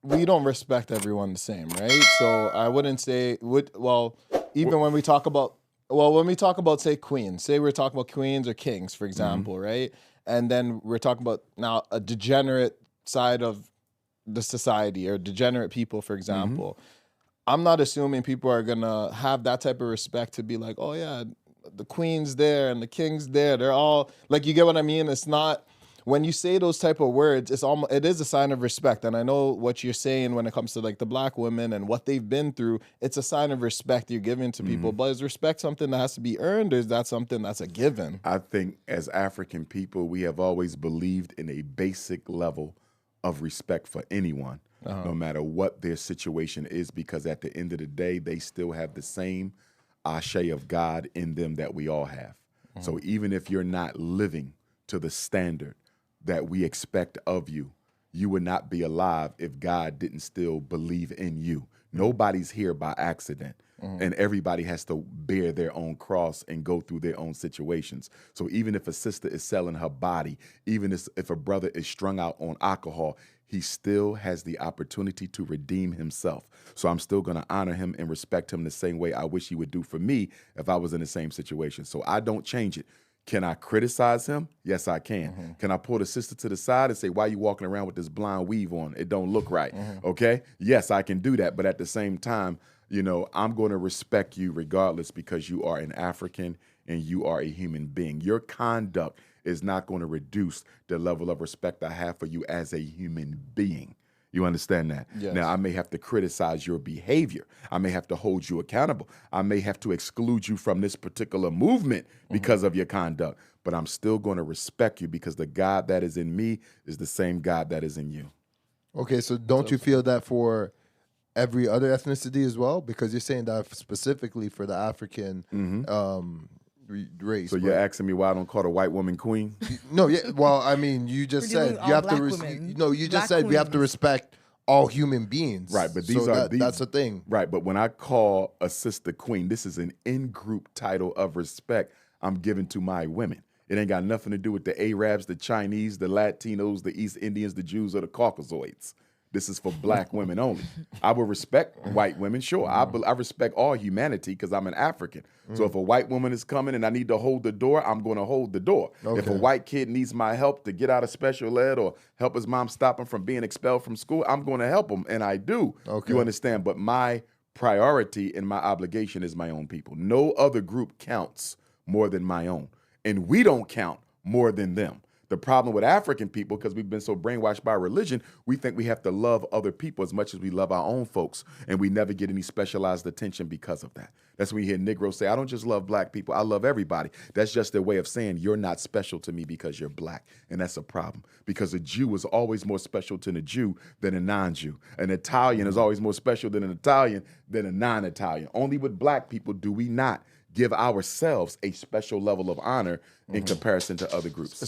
we don't respect everyone the same, right? So I wouldn't say even when we talk about say queens, say we're talking about queens or kings, for example, right? And then we're talking about now a degenerate side of the society or degenerate people, for example. I'm not assuming people are gonna have that type of respect to be like, oh yeah, the queen's there and the king's there. They're all like, you get what I mean? It's not, when you say those type of words, it is a sign of respect. And I know what you're saying when it comes to like the black women and what they've been through. It's a sign of respect you're giving to people. But is respect something that has to be earned, or is that something that's a given? I think as African people, we have always believed in a basic level of respect for anyone, no matter what their situation is, because at the end of the day, they still have the same ashe of God in them that we all have. So even if you're not living to the standard that we expect of you, you would not be alive if God didn't still believe in you. Nobody's here by accident. And everybody has to bear their own cross and go through their own situations. So even if a sister is selling her body, even if a brother is strung out on alcohol, he still has the opportunity to redeem himself. So I'm still going to honor him and respect him the same way I wish he would do for me if I was in the same situation. So I don't change it. Can I criticize him? Yes, I can. Can I pull the sister to the side and say, why you walking around with this blonde weave on? It don't look right, okay? Yes, I can do that, but at the same time, you know, I'm going to respect you regardless because you are an African and you are a human being. Your conduct is not going to reduce the level of respect I have for you as a human being. You understand that? Yes. Now, I may have to criticize your behavior. I may have to hold you accountable. I may have to exclude you from this particular movement because of your conduct. But I'm still going to respect you because the God that is in me is the same God that is in you. Okay, so don't you feel that for every other ethnicity as well? Because you're saying that specifically for the African race. So you're asking me why I don't call a white woman queen? No, yeah. Well, I mean, you just We're said doing you all have to. black women. You just Black said we have to queens. respect all human beings. Right, but that's the thing. Right, but when I call a sister queen, this is an in-group title of respect I'm giving to my women. It ain't got nothing to do with the Arabs, the Chinese, the Latinos, the East Indians, the Jews, or the Caucasoids. This is for black women only. I will respect white women, sure. I respect all humanity because I'm an African. So if a white woman is coming and I need to hold the door, I'm going to hold the door. If a white kid needs my help to get out of special ed or help his mom stop him from being expelled from school, I'm going to help him, and I do. Okay. You understand? But my priority and my obligation is my own people. No other group counts more than my own, and we don't count more than them. The problem with African people, because we've been so brainwashed by religion, we think we have to love other people as much as we love our own folks, and we never get any specialized attention because of that. That's when you hear Negroes say, I don't just love black people, I love everybody. That's just their way of saying you're not special to me because you're black, and that's a problem, because a Jew is always more special to a Jew than a non-Jew. An Italian is always more special than an Italian than a non-Italian. Only with black people do we not give ourselves a special level of honor in comparison to other groups.